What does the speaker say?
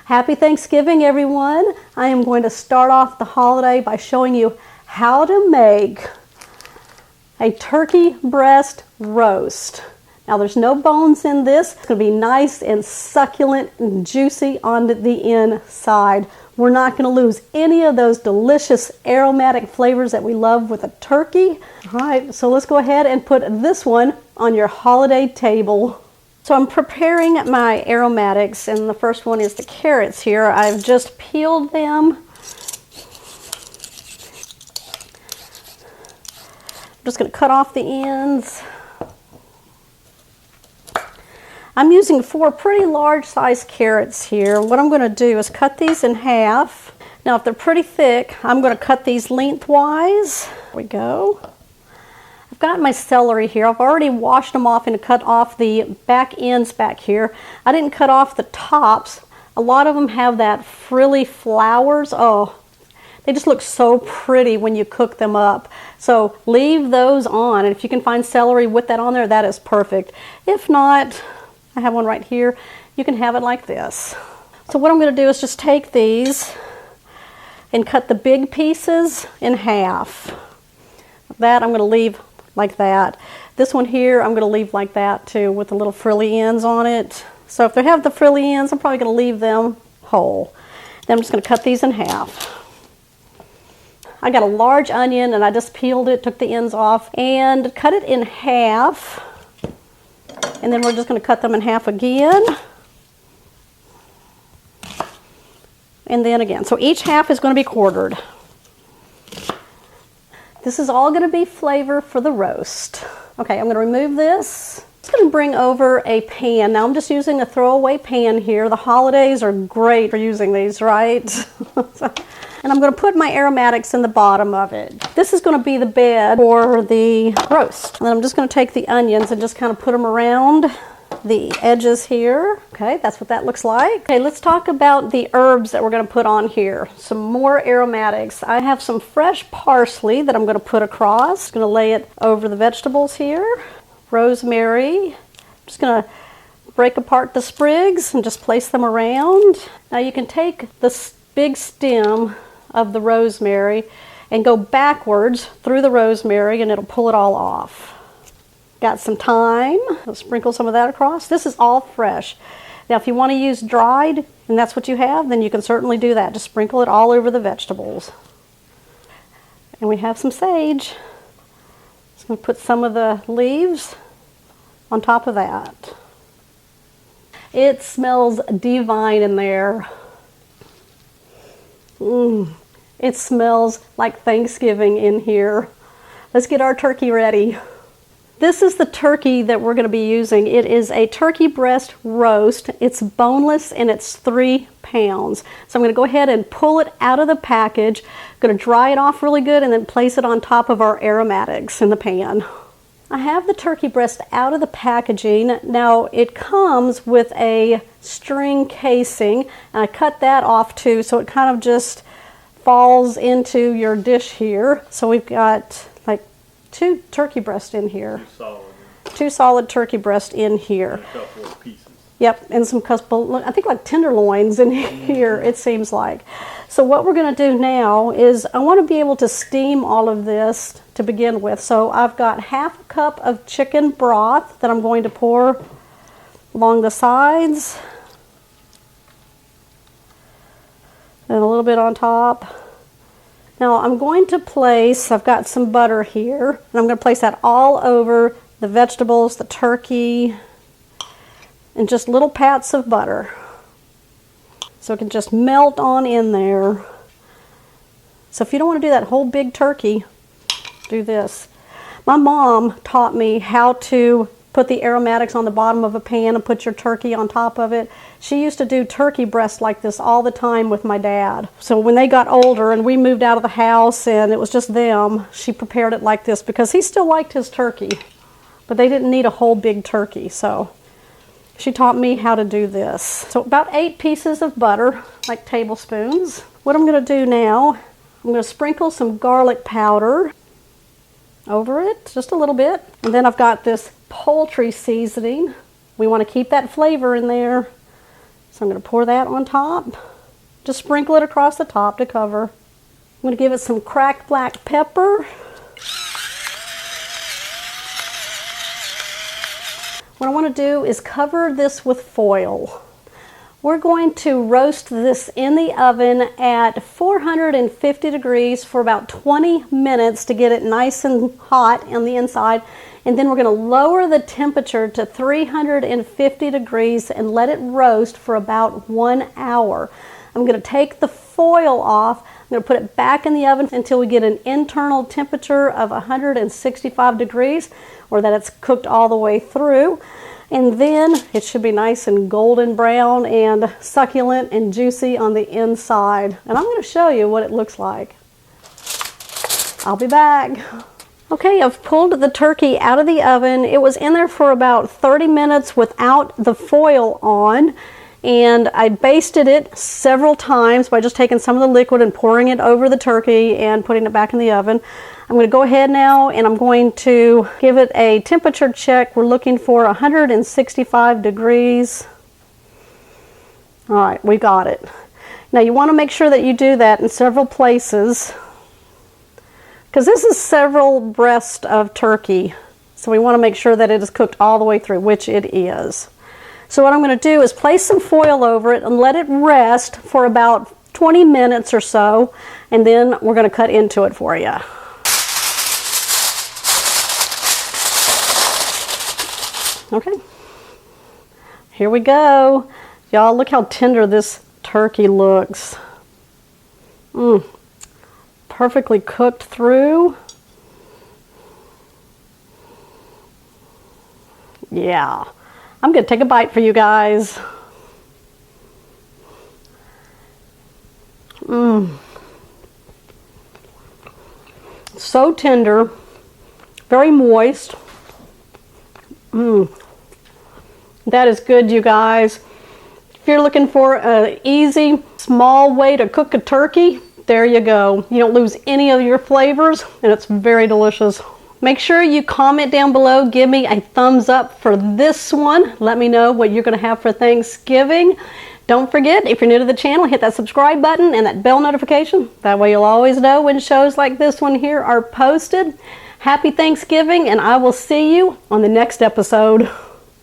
Happy Thanksgiving, everyone. I am going to start off the holiday by showing you how to make a turkey breast roast. Now there's no bones in this. It's going to be nice and succulent and juicy on the inside. We're not going to lose any of those delicious aromatic flavors that we love with a turkey. All right, so let's go ahead and put this one on your holiday table. So I'm preparing my aromatics, and the first one is the carrots here. I've just peeled them. I'm just going to cut off the ends. I'm using 4 pretty large sized carrots here. What I'm going to do is cut these in half. Now if they're pretty thick, I'm going to cut these lengthwise. There we go. I've got my celery here. I've already washed them off and cut off the back ends back here. I didn't cut off the tops. A lot of them have that frilly flowers. Oh, they just look so pretty when you cook them up. So leave those on, and if you can find celery with that on there, that is perfect. If not, I have one right here. You can have it like this. So what I'm going to do is just take these and cut the big pieces in half. That I'm going to leave like that. This one here I'm going to leave like that too, with the little frilly ends on it. So if they have the frilly ends, I'm probably going to leave them whole. Then I'm just going to cut these in half. I got a large onion and I just peeled it, took the ends off, and cut it in half. And then we're just going to cut them in half again. And then again. So each half is going to be quartered. This is all going to be flavor for the roast. Okay, I'm going to remove this. I'm just going to bring over a pan. Now I'm just using a throwaway pan here. The holidays are great for using these, right? And I'm going to put my aromatics in the bottom of it. This is going to be the bed for the roast. And then I'm just going to take the onions and just kind of put them around the edges here. Okay, that's what that looks like. Okay, let's talk about the herbs that we're going to put on here. Some more aromatics. I have some fresh parsley that I'm going to put across. I'm going to lay it over the vegetables here. Rosemary. I'm just going to break apart the sprigs and just place them around. Now you can take this big stem of the rosemary and go backwards through the rosemary and it'll pull it all off. Got some thyme. I'll sprinkle some of that across. This is all fresh. Now if you want to use dried and that's what you have, then you can certainly do that. Just sprinkle it all over the vegetables. And we have some sage. Just going to put some of the leaves on top of that. It smells divine in there. It smells like Thanksgiving in here. Let's get our turkey ready. This is the turkey that we're going to be using. It is a turkey breast roast. It's boneless and it's 3 pounds. So I'm going to go ahead and pull it out of the package. I'm going to dry it off really good and then place it on top of our aromatics in the pan. I have the turkey breast out of the packaging. Now it comes with a string casing and I cut that off too, so it kind of just falls into your dish here. So we've got like 2 turkey breasts in here. 2 solid turkey breasts in here. And a couple of pieces. Yep, and some couple, I think like tenderloins in here, it seems like. So what we're going to do now is I want to be able to steam all of this to begin with. So I've got half a cup of chicken broth that I'm going to pour along the sides. And a little bit on top. Now I'm going to place, I've got some butter here, and I'm going to place that all over the vegetables, the turkey, and just little pats of butter. So it can just melt on in there. So if you don't want to do that whole big turkey, do this. My mom taught me how to put the aromatics on the bottom of a pan and put your turkey on top of it. She used to do turkey breast like this all the time with my dad. So when they got older and we moved out of the house and it was just them, she prepared it like this because he still liked his turkey. But they didn't need a whole big turkey, so she taught me how to do this. So about 8 pieces of butter, like tablespoons. What I'm going to do now, I'm going to sprinkle some garlic powder over it, just a little bit. And then I've got this poultry seasoning. We want to keep that flavor in there. So So I'm going to pour that on top. Just sprinkle it across the top to cover. I'm going to give it some cracked black pepper. What I want to do is cover this with foil. We're going to roast this in the oven at 450 degrees for about 20 minutes to get it nice and hot on the inside. And then we're going to lower the temperature to 350 degrees and let it roast for about 1 hour. I'm going to take the foil off. I'm going to put it back in the oven until we get an internal temperature of 165 degrees, or that it's cooked all the way through. And then it should be nice and golden brown and succulent and juicy on the inside. And I'm going to show you what it looks like. I'll be back. Okay, I've pulled the turkey out of the oven. It was in there for about 30 minutes without the foil on. And I basted it several times by just taking some of the liquid and pouring it over the turkey and putting it back in the oven. I'm going to go ahead now and I'm going to give it a temperature check. We're looking for 165 degrees. All right, we got it. Now you want to make sure that you do that in several places, because this is several breasts of turkey. So we want to make sure that it is cooked all the way through, which it is. So what I'm going to do is place some foil over it and let it rest for about 20 minutes or so, and then we're going to cut into it for you. Okay, here we go. Y'all, look how tender this turkey looks. Perfectly cooked through. Yeah. I'm going to take a bite for you guys. So tender, very moist. That is good, you guys. If you're looking for an easy, small way to cook a turkey, there you go. You don't lose any of your flavors, and it's very delicious. Make sure you comment down below. Give me a thumbs up for this one. Let me know what you're going to have for Thanksgiving. Don't forget, if you're new to the channel, hit that subscribe button and that bell notification. That way you'll always know when shows like this one here are posted. Happy Thanksgiving, and I will see you on the next episode.